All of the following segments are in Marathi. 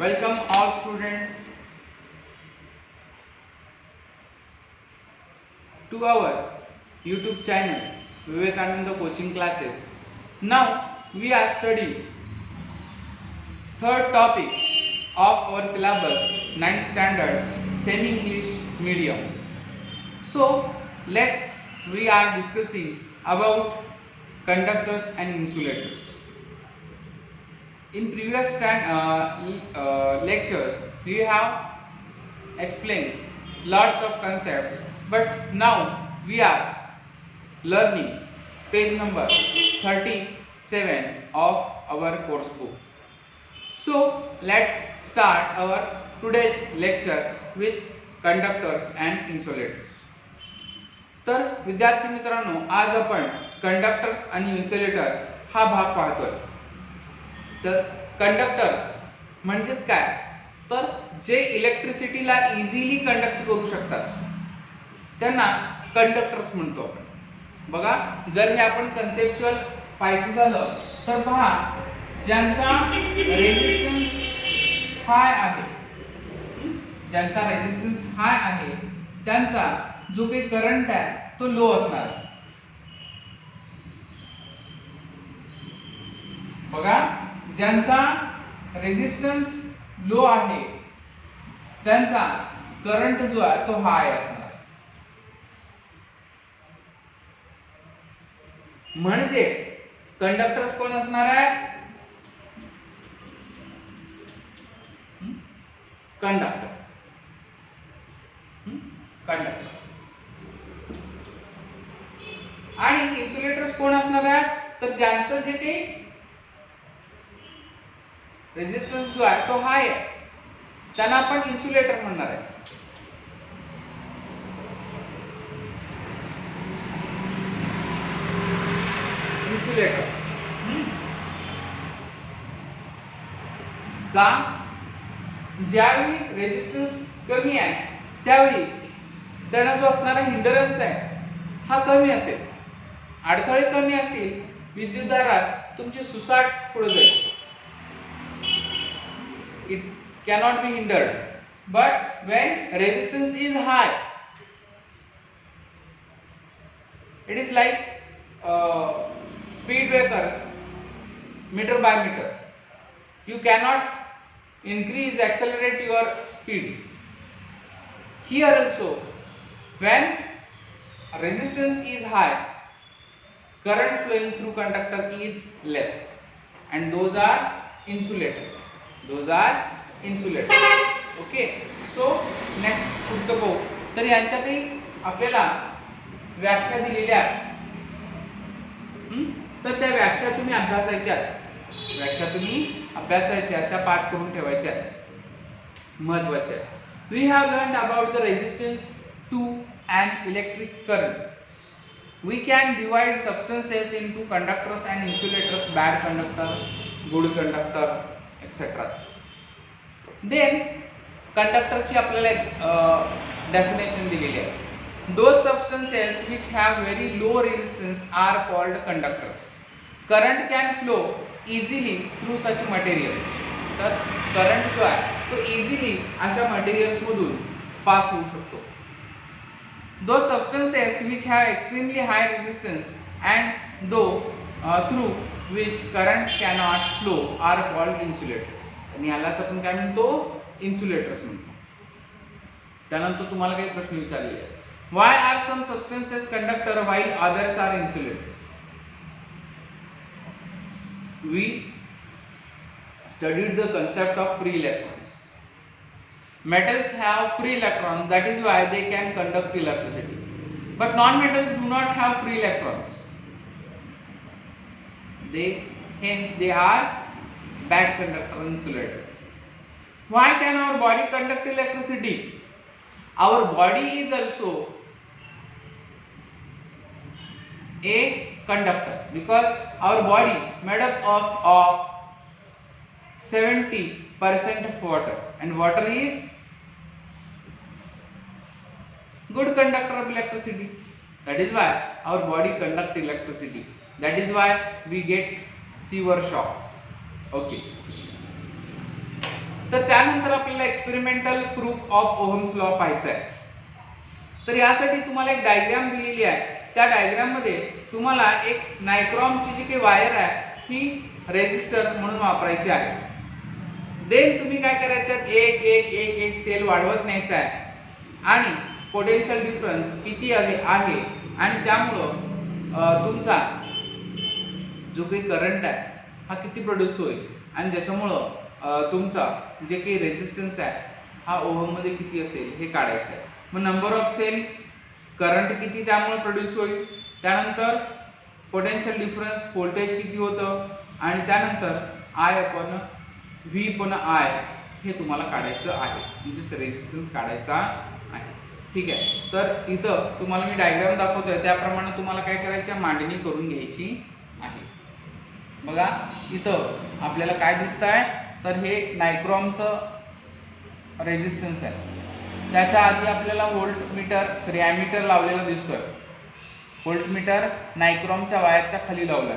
Welcome all students to our YouTube channel Vivekananda Coaching Classes. Now we are studying third topic of our syllabus 9th standard semi-English medium. So we are discussing about conductors and insulators. In previous lectures we have explained lots of concepts, but now we are learning page number 37 of our course book. So let's start our today's lecture with conductors and insulators. तर विद्यार्थी मित्रांनो, आज आपण कंडक्टर्स आणि इन्सुलेटर हा भाग पाहतोय. तर कंडक्टर्स म्हणजेच काय, तर जे इलेक्ट्रिसिटीला इझिली कंडक्ट करू शकतात त्यांना कंडक्टर्स म्हणतो आपण. बघा, जर हे आपण कन्सेप्च्युअल पाहायचं झालं तर पहा, ज्यांचा रेजिस्टन्स हाय आहे, ज्यांचा रेजिस्टन्स हाय आहे त्यांचा जो काही करंट आहे तो लो असणार. बघा, ज्यांचा रेजिस्टन्स लो आहे त्यांचा करंट जो आहे तो हाय असणार. म्हणजेच कंडक्टर्स कोण असणार आहे? कंडक्टर. कंडक्टर्स. आणि इन्सुलेटर्स कोण असणार आहेत? तर ज्यांचं जे काही रेजिस्टन्स जो आहे तो हाय आहे त्यांना आपण इन्सुलेटर म्हणणार आहे. इन्सुलेटर का? ज्यावेळी रेजिस्टन्स कमी आहे त्यावेळी त्यांना जो असणारा हिंडरन्स आहे हा कमी असेल. अडथळे कमी असतील, विद्युतधारा तुमची सुसाट पुढे जाईल. It cannot be hindered. But when resistance is high, it is like speed breakers, meter by meter. You cannot increase, accelerate your speed. Here also, when resistance is high, current flowing through conductor is less, and those are insulators. Those are insulators. Okay. So next पुढचं बघू. तर यांच्या काही आपल्याला व्याख्या दिलेल्या आहेत. तर त्या व्याख्या तुम्ही अभ्यासायच्या. त्या पाठ करून ठेवायच्या. महत्त्वाच्या. We have learned about the resistance to an electric current. We can divide substances into conductors and insulators, bad conductor, good conductor, etc. Then कंडक्टरची आपल्याला डेफिनेशन दिलेली आहे. Those substances which have very low resistance are called conductors. Current can flow easily through such materials. तर करंट जो आहे तो इझिली अशा मटेरियल्स मधून पास होऊ शकतो. Those substances which have extremely high resistance and through which current cannot flow are called insulators. आणि यालाच आपण काय म्हणतो? इन्सुलेटर्स म्हणतो. त्यानंतर तुम्हाला काही प्रश्न विचारले आहेत. Why are some substances conductor while others are insulators? We studied the concept of free electrons. Metals have free electrons, that is why they can conduct electricity. But non-metals do not have free electrons. Hence they are bad conductor insulators. Why can our body conduct electricity? Our body is also a conductor because our body made up of 70% of water, and water is good conductor of electricity. That is why our body conduct electricity. That is why we get severe shocks. Okay. तर त्यानंतर आपल्याला experimental proof of ohm's law पाहायचा आहे. तर यासाठी तुम्हाला एक डायग्राम दिलेली आहे. त्या डायग्राम मध्ये तुम्हाला एक नायक्रॉमची जी काही वायर आहे ही रेजिस्टर म्हणून वापरायची आहे. देन तुम्ही काय करायचं, एक एक एक एक सेल वाढवत न्यायचा आहे आणि पोटेन्शियल डिफरन्स किती आहे आणि त्यामुळं तुमचा जो काही करंट आहे हा किती प्रोड्यूस होईल आणि ज्याच्यामुळं तुमचा जे काही रेजिस्टन्स आहे हा ओहम मध्ये किती असेल हे काढायचं आहे. मग नंबर ऑफ सेल्स, करंट किती त्यामुळे प्रोड्यूस होईल, त्यानंतर पोटेन्शियल डिफरन्स व्होल्टेज किती होतं आणि त्यानंतर I upon V upon I हे तुम्हाला काढायचं आहे, म्हणजे रेजिस्टन्स काढायचा आहे. ठीक आहे. तर इथं तुम्हाला मी डायग्राम दाखवतोय त्याप्रमाणे तुम्हाला काय करायची, मांडणी करून घ्यायची आहे. बघा इथं आपल्याला काय दिसत आहे, तर हे नायक्रॉमचं रेजिस्टन्स आहे. त्याच्या आधी आपल्याला व्होल्टमीटर ॲमीटर लावलेला दिसतोय. व्होल्टमीटर नायक्रॉमच्या वायरच्या खाली लावलाय.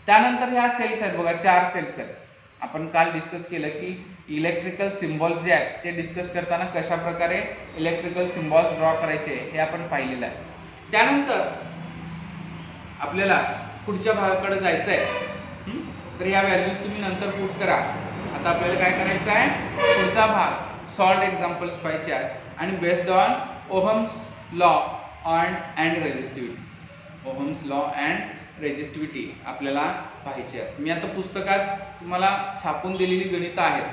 त्यानंतर ह्या सेल्स आहेत बघा, 4 सेल्स आहेत. आपण काल डिस्कस केलं की इलेक्ट्रिकल सिम्बॉल्स जे आहेत ते डिस्कस करताना कशा प्रकारे इलेक्ट्रिकल सिम्बॉल्स ड्रॉ करायचे हे आपण पाहिलेलं आहे. त्यानंतर आपल्याला पुढच्या भागाकडे जायचं आहे. तर या व्हॅल्यूज तुम्ही नंतर पुट करा. आता आपल्याला काय करायचं आहे, पुढचा भाग सॉल्व्ड एक्झाम्पल्स पाहिजे आहेत आणि based on ohm's law and resistivity. Ohm's law and resistivity आपल्याला पाहायचे आहे. मी आता पुस्तकात तुम्हाला छापून दिलेली गणितं आहेत,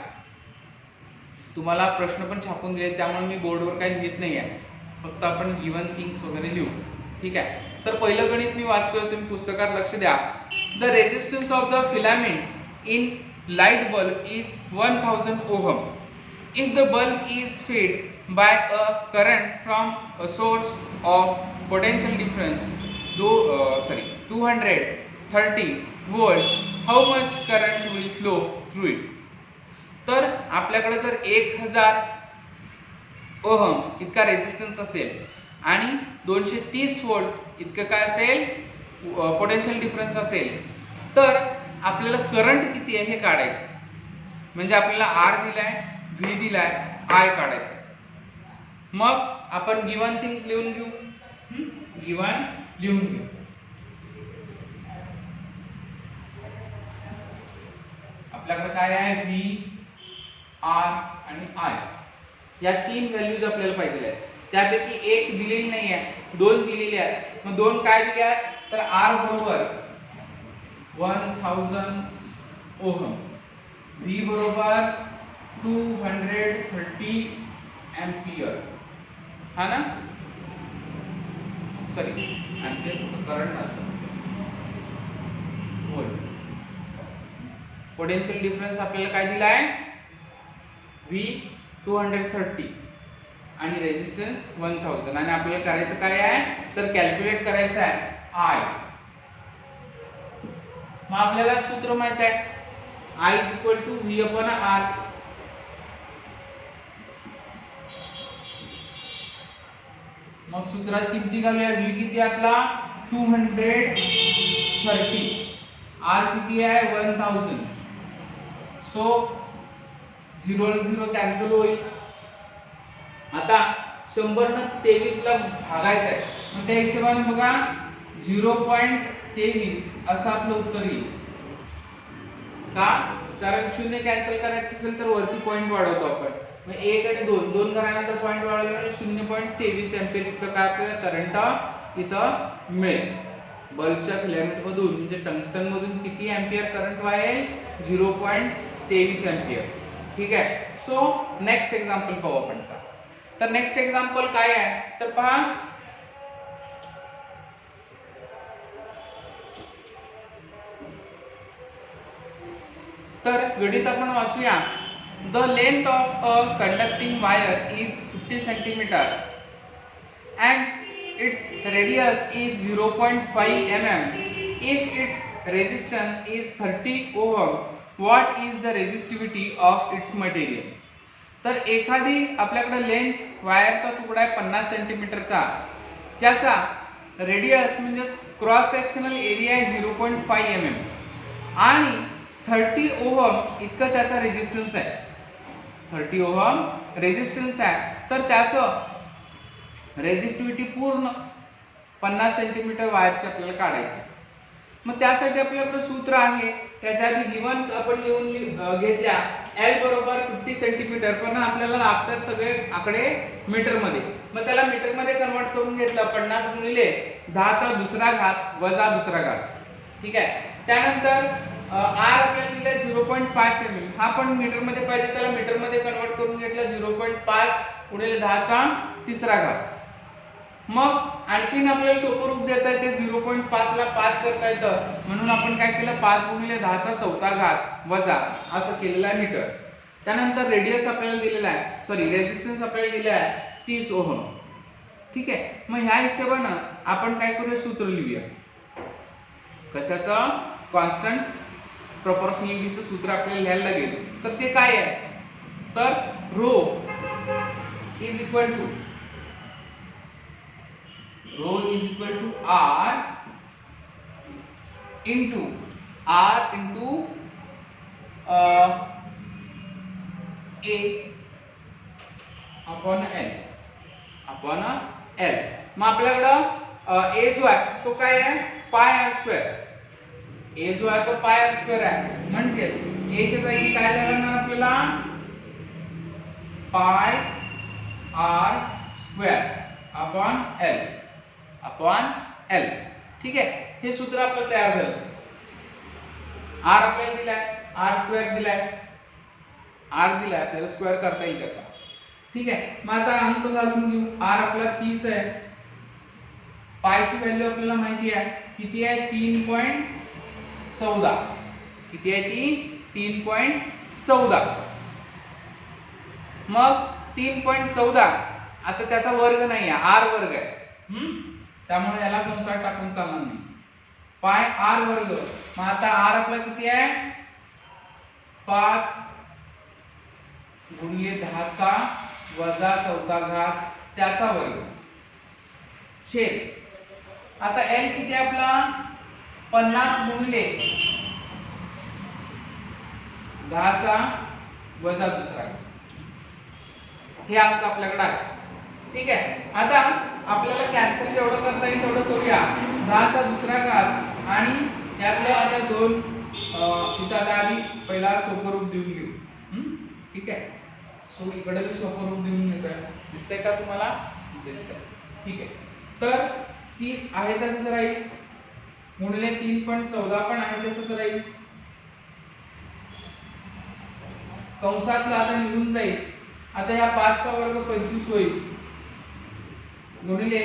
तुम्हाला प्रश्न पण छापून दिले, त्यामुळे मी बोर्डवर काही लिहित नाही आहे, फक्त आपण गिवन थिंग्स वगैरे लिहू. ठीक आहे. तर पहिलं गणित मी वाचतोय, तुम्ही पुस्तकात लक्ष द्या. The resistance of the filament in light bulb is 1000 ohm. If the bulb is fed by a current from a source of potential difference 230 volt, how much current will flow through it? तर आपल्याकडे जर 1000 ओहम इतका रेजिस्टन्स असेल आणि 230 व्होल्ट इतकं काय असेल पोटेन्शियल डिफरन्स असेल, तर आपल्याला करंट किती आहे हे काढायचं. म्हणजे आपल्याला आर दिलाय, व्ही दिलाय, आय काढायचं. मग आपण गिवन थिंग्स लिहून घेऊ. गिवन लिहून घेऊ. आपल्याकडे काय आहे, व्ही, आर आणि आय या 3 व्हॅल्यूज आपल्याला पाहिजे आहेत. त्यापैकी एक दिलेली नाही आहे, 2 दिलेली आहेत. मग 2 काय दिले आहेत, तर आर बरोबर 1000 ओहम, व्ही बरोबर 230 एम्पियर, हा ना, सॉरी एम्पियर करंट असतो, व्होल्ट. पोटेन्शियल डिफरन्स आपल्याला काय दिला आहे, व्ही 230 आणि रेजिस्टन्स 1000 आणि आपल्याला करायचं काय आहे, तर कॅल्क्युलेट करायचं आहे आय. मग आपल्याला सूत्र माहित आहे, I is equal to V upon R. मग सूत्रात किती घालूया, V किती आपला 230, R किती आहे 1000. सो 0 आणि 0 कॅन्सल होईल. आता 100 ने 23 ला भागायचं आहे. मग त्या हिशोबाने बघा 0.23 असं आपलं उत्तर येईल. का, कारण 0 कॅन्सल करायचं असेल तर वरती पॉइंट वाढवतो आपण. मग 1 आणि 2 दोन घरानंतर पॉइंट वाढवल्याने 0.23 एम्पियर इतकं काय आपल्याला करंट इथं मिळेल. बल्बच्या फिलामेंट मधून म्हणजे टंगस्टन मधून किती एम्पियर करंट वाहेल, 0.23 एम्पियर. ठीक आहे. सो नेक्स्ट एक्झाम्पल पाहू आपण. तर नेक्स्ट एक्झाम्पल काय आहे, तर पहा, तर गणित आपण वाचूया. The length of a conducting wire is 50 centimetre and its radius is 0.5 mm. If its resistance is 30 ohm, what is the resistivity of its material. तर एखादी आपल्याकडे लेंथ वायरचा तुकडा आहे 50 सेंटीमीटरचा, त्याचा रेडियस म्हणजे क्रॉस सेक्शनल एरिया आहे 0.5 mm आणि 30 ओहम इतकं त्याचा रेजिस्टन्स आहे. 30 ओहम रेजिस्टन्स आहे, तर त्याचं रेजिस्टिव्हिटी पूर्ण 50 सेंटीमीटर वायरची आपल्याला काढायची. मग त्यासाठी आपल्याकडे सूत्र आहे, त्याच्या आधी गिव्हन्स आपण लिहून घेतल्या. L बरोबर 50 सेंटीमीटर, पण आपल्याला लागतात सगळे आकडे मीटर मध्ये. मग त्याला मीटर मध्ये कन्वर्ट करून घेतलं. 50 गुणिले 10 चा दुसरा घात वजा दुसरा घात. ठीक आहे. त्यानंतर R आपल्याला दिलं 0.5 mm. हा पण मीटर मध्ये पाहिजे, त्याला मीटर मध्ये कन्वर्ट करून घेतलं. 0.5 गुणिले 10 चा तिसरा घात. मग आणखीन आपल्याला सोपं रूप देता येते, 0.5 ला 5 करता येतं, म्हणून आपण काय केलं, 5 गुणिले 10 चा चौथा घात वजा असं केलेलं आहे मीटर. त्यानंतर रेडियस आपल्याला दिलेला आहे, सॉरी रेजिस्टन्स आपल्याला दिलेला आहे 30 ओहम. ठीक आहे. मग ह्या हिशोबानं आपण काय करूया, सूत्र लिहूया. कशाचं? कॉन्स्टंट प्रोपोर्शनॅलिटीचं सूत्र आपल्याला लिहायला लागेल. तर ते काय आहे, तर rho is equal to R into A upon L. मग आपल्याकडं A जो आहे तो काय आहे, पाय आर स्क्वेअर. A जो आहे तो पाय आर स्क्वेअर आहे, म्हणजेच A च्या जागी काय लागणार आपल्याला, पाय आर स्क्वेअर अपॉन L. ठीक आहे. हे सूत्र आपलं तयार झालं. R आपल्याला दिलाय, R स्क्वेअर दिलाय, R दिलाय आपल्याला, स्क्वेअर करता येईल त्याचा. ठीक आहे. मग आता अंक घालून घेऊ. R आपला 30 आहे, पायची व्हॅल्यू आपल्याला माहिती आहे किती आहे, 3.14. किती आहे ती, 3.14. मग 3.14 आता त्याचा वर्ग नाही आहे, R वर्ग आहे. त्यामुळे याला कंसात टाकून चालणार नाही. पाय R वर्ग. मग आता R आपला किती आहे, 5 गुणिले 10 चा वजा चौथा घात त्याचा वर्ग छेद. आता L किती आहे आपला, 50 गुणिले 10 चा वजा दुसरा घात. हे अंक आपल्याकडे आहे. ठीक आहे. आता आपल्याला कॅन्सल जेवढं करता येईल तेवढं करूया. 10 चा दुसरा घात आणि यातलं आता दोन इथं आधी पहिला सोपं रूप देऊन घेऊ. ठीक आहे. सो इकडे मी सोपं रूप देऊन घेतोय, दिसतंय का तुम्हाला, दिसतंय. ठीक आहे. तर 30 आहे तसंच राहील, गुणिले 3.14 पण आहे तसंच राहील. कंसातलं आता निघून जाईल. आता ह्या 5 चा वर्ग 25 होईल, गुणिले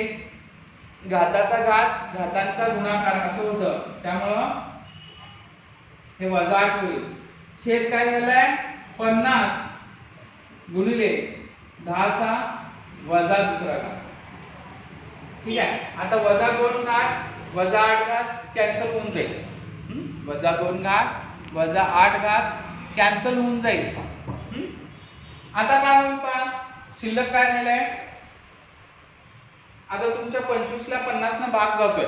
घाताचा घात घातांचा गुणाकार असं होतं, त्यामुळं हे वजा 8 होईल. छेद काय झालाय, 50 गुणिले 10 चा वजा दुसरा घात. ठीक आहे. आता वजा 2 घात वजा 8 घात कॅन्सल होऊन जाईल. वजा 2 घात वजा 8 घात कॅन्सल होऊन जाईल. आता काय होईल पहा, शिल्लक काय राहिलाय, आता तुमच्या 25 ला 50 ना भाग जातोय,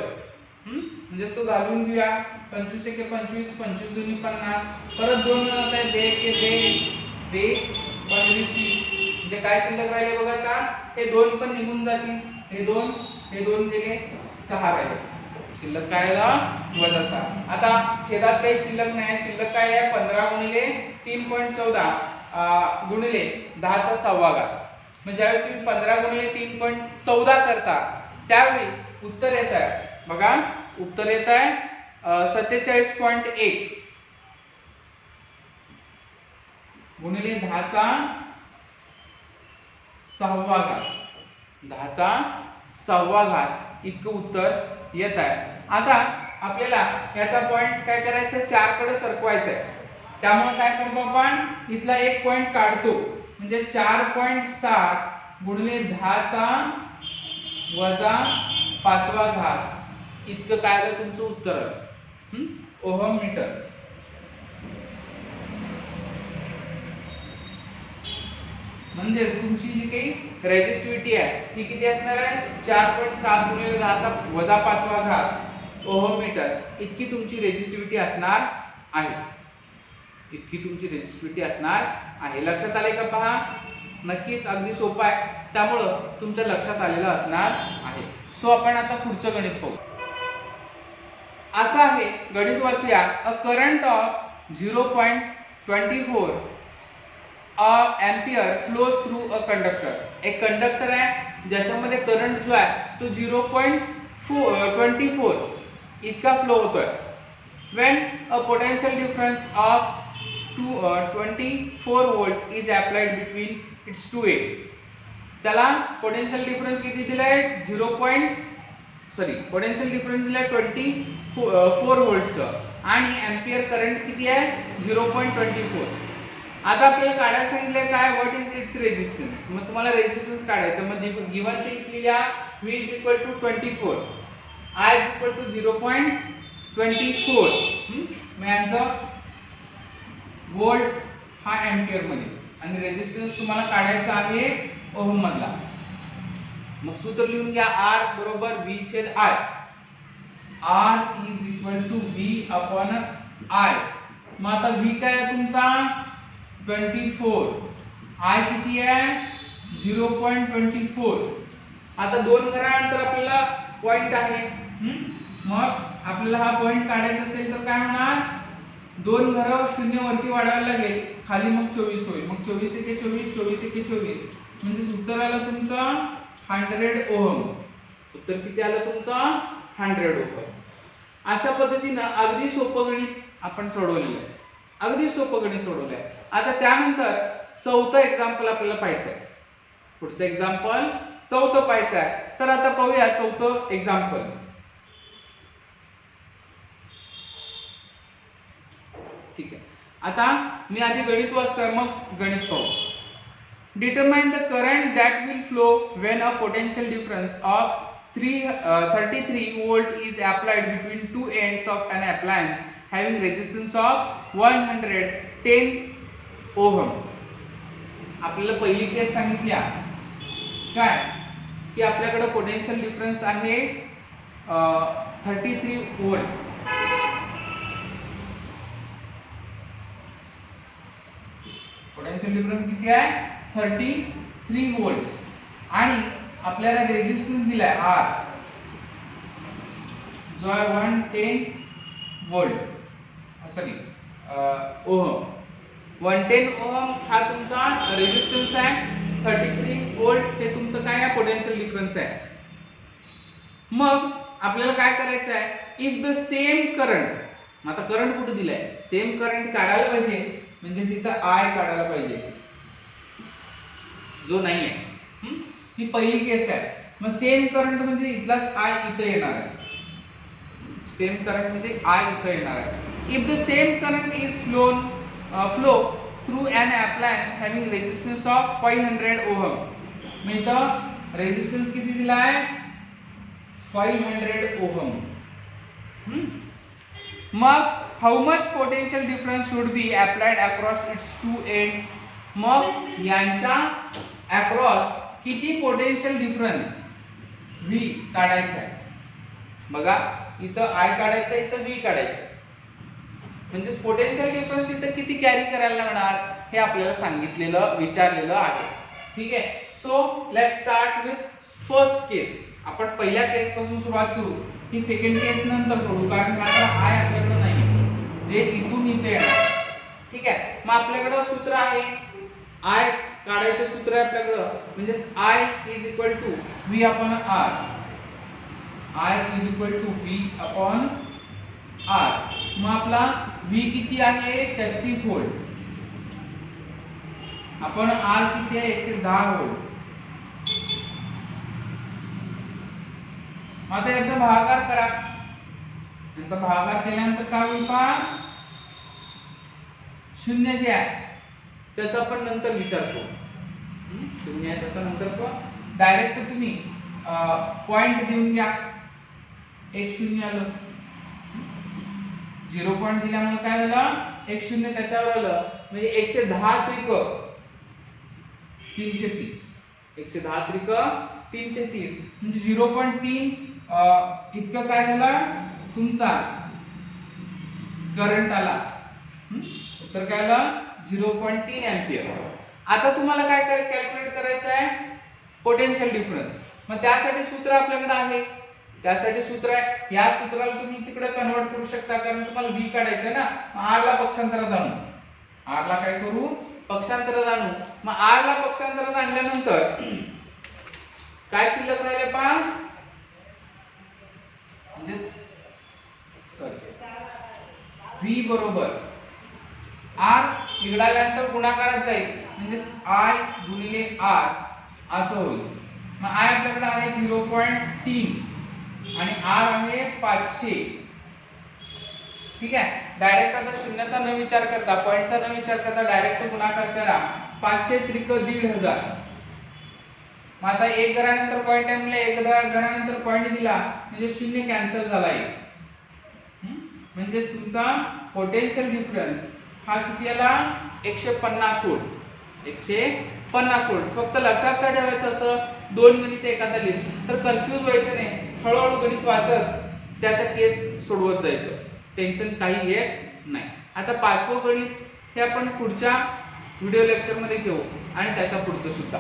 म्हणजे तो घालून घेऊया. 25 एके 25, 25 दुनी 50, परत 2 जात आहे, 2 एके 2, 2 30. म्हणजे काय शिल्लक राहिले बघा का, हे 2 पण निघून जातील, हे 2 गेले, 6 राहिले. शिल्लक काय आलं, वजा 6. आता छेदात काही शिल्लक नाही, शिल्लक काय आहे, 15 गुणिले 3.14 गुणिले 10 चा सहावा घात. म्हणजे ज्यावेळी तुम्ही 15 गुणिले 3.14 करता त्यावेळी उत्तर येत आहे, बघा उत्तर येत आहे 47.1 गुणिले 10 चा सहावा घात, 10 चा सहावा घात इतकं उत्तर येत आहे. आता आपल्याला याचा पॉइंट काय करायचं, 4 कडे सरकवायचा आहे. त्यामुळे काय करतो आपण, इथला एक पॉइंट काढतो, म्हणजे 4.7 गुणिले 10 चा वजा 5वा घात इतकं काय आलं तुमचं उत्तर ओहम मीटर. म्हणजे तुमची जी काही रेजिस्टिव्हिटी आहे ती किती असणार आहे, 4.7 गुणिले 10 चा वजा 5वा घात ओहम मीटर इतकी तुमची रेजिस्टिव्हिटी असणार आहे. इतकी तुमची रेझिस्टिव्हिटी असणार आहे. लक्षात आले का पहा? नक्कीच अगदी सोपं आहे, त्यामुळं तुमच्या लक्षात आलेलं असणार आहे. सो आपण आता पुढचं गणित पाहू. असं आहे, गणित वाचूया. A current of 0.24 ampere flows through a conductor. एक कंडक्टर आहे ज्याच्यामध्ये करंट जो आहे तो 0.24 इतका फ्लो होतोय. when a potential difference of 24 volt is applied between its two ends. त्याला पोटेन्शियल डिफरन्स किती दिलाय? पोटेन्शियल डिफरन्स दिलाय 24 व्होल्टचं आणि एम्पियर करंट किती आहे? 0.24. आता आपल्याला काढायला सांगितलंय काय? What is it's resistance. मग तुम्हाला रेजिस्टन्स काढायचं. मग गिवन थिंग्स लिहा. V is equal to 24, I is equal to 0.24. मग यांचा वोल्ट हा एम्पियर मध्ये आणि रेजिस्टन्स तुम्हाला काढायचा आहे ओहम मधला. मग सूत्र लिहून घ्या. R बरोबर V छेद I. R is equal to V upon I. मग आता V काय आहे तुमचा? 24. I किती आहे? 0.24. आता दोन घरानंतर आपल्याला पॉइंट आहे. मग आपल्याला हा पॉइंट काढायचा असेल तर काय होणार? दोन घरं शून्य वरती वाढवायला लागेल, खाली मग 24 होईल. मग 24 एके 24, 24 एके 24, म्हणजे उत्तर आलं तुमचं 100 ओहम. उत्तर किती आलं तुमचं? 100 ओहम. अशा पद्धतीनं अगदी सोपं गणित आपण सोडवलेलं आहे. अगदी सोपं गणित सोडवलं आहे. आता त्यानंतर चौथं एक्झाम्पल आपल्याला पाहायचं आहे. पुढचं एक्झाम्पल चौथं पाहायचं आहे. तर आता पाहूया चौथं एक्झाम्पल. ठीक आहे. आता मी आधी गणित वाचतोय, मग गणित पाहू. Determine the current that will flow when a potential difference of 33 volt is applied between two ends of an appliance having resistance of 110 ohm. आपल्याला पहिली केस सांगितली काय की आपल्याकडे पोटेन्शियल डिफरन्स आहे 33 वोल्ट. पोटेन्शियल डिफरन्स किती आहे? 33 वोल्ट आणि आपल्याला रेजिस्टन्स दिलाय R जो आहे 110 वोल्ट. Sorry ohm. 110 ओहम हा तुमचा रेजिस्टन्स आहे. 33 वोल्ट हे तुमचं काय आहे? पोटेन्शियल डिफरन्स आहे. मग आपल्याला काय करायचं आहे? इफ द सेम करंट, आता करंट कुठे दिलाय? सेम करंट काढायला पाहिजे, म्हणजे इथं I काढायला पाहिजे जो नाही आहे. ही पहिली केस आहे. मग सेम करंट म्हणजे इथलाच I इथे येणार आहे. सेम करंट म्हणजे I इथे येणार आहे. If the same current is flow through an appliance having resistance of 500 ohm. मग इथं रेजिस्टन्स किती दिला आहे? 500 ओहम. मग how much potential difference should be applied across its two ends. मग यांच्या अक्रॉस किती पोटेन्शियल डिफरन्स V काढायचा आहे? बघा, इथं I काढायचं, इथं V काढायचं, म्हणजे पोटेन्शियल डिफरन्स इथं किती कॅरी करायला लागणार हे आपल्याला सांगितलेलं विचारलेलं आहे. ठीक आहे. So let's start with first case. आपण पहिल्या केस पासून सुरुवात करू. ही सेकंड केस नंतर सोडू, कारण आता I आपल्याकडे नाही जे इथून इथे येणार. ठीक आहे. मग आपल्याकडे सूत्र आहे I काढायचं सूत्र आहे आपल्याकडे, म्हणजे I is equal to V upon R. I is equal to V upon R. मग आपला V किती आहे? 33 व्होल्ट. आपण R किती आहे? 110 व्होल्ट. आता याचा भागाकार करा. यांचा भागाकार केल्यानंतर काय होईल पहा? शून्य जे आहे त्याचा आपण नंतर विचार करू. शून्य आहे त्याचा नंतर डायरेक्ट तुम्ही पॉइंट देऊन घ्या. एक शून्य आलं, 0 पॉइंट दिल्यामुळे काय झालं? एक शून्य त्याच्यावर आलं, म्हणजे 110 त्रिक 330. 110 त्रिक 330 म्हणजे 0.3 इतकं काय झालं तुमचा करंट आला. उत्तर काय आलं 0.3 एंपियर. आता तुम्हाला काय कॅल्क्युलेट करायचं आहे पोटेन्शियल डिफरन्स. मग त्यासाठी सूत्र आपल्याकडे आहे, त्यासाठी सूत्र आहे, या सूत्राला तुम्ही तिकडे कन्वर्ट करू शकता कारण तुम्हाला v काढायचं आहे ना. r ला पक्षांतरात आणू, r ला काय करू पक्षांतरात आणू. मग r ला पक्षांतरात आणल्यानंतर काय शिल्लक राहिले पहा, म्हणजे सॉरी v बरोबर r इकडे आल्यानंतर गुणाकारात जाईल म्हणजे i गुणिले r असं होईल. मग i आपल्याकडे आहे 0.3 आणि r आहे 500. ठीक आहे, डायरेक्ट आता शून्याचा न विचार करता पॉइंटचा न विचार करता डायरेक्ट गुणाकार करा. 500 त्रिक 1500. मग आता एक घरानंतर पॉइंट आहे म्हणजे एक घरानंतर पॉइंट दिला म्हणजे शून्य कॅन्सल झाला आहे. म्हणजे तुमचा पोटेन्शियल डिफरन्स हा किती आला 150 व्होल्ट. 150 व्होल्ट. फक्त लक्षात काय ठेवायचं असं दोन गणित एखादा लिहित तर कन्फ्यूज व्हायचं नाही, हळूहळू गणित वाचत त्याचा केस सोडवत जायचं, टेन्शन काही येत नाही. आता पाचवं गणित हे आपण पुढच्या व्हिडिओ लेक्चर मध्ये घेऊ आणि त्याच्या पुढचं सुद्धा.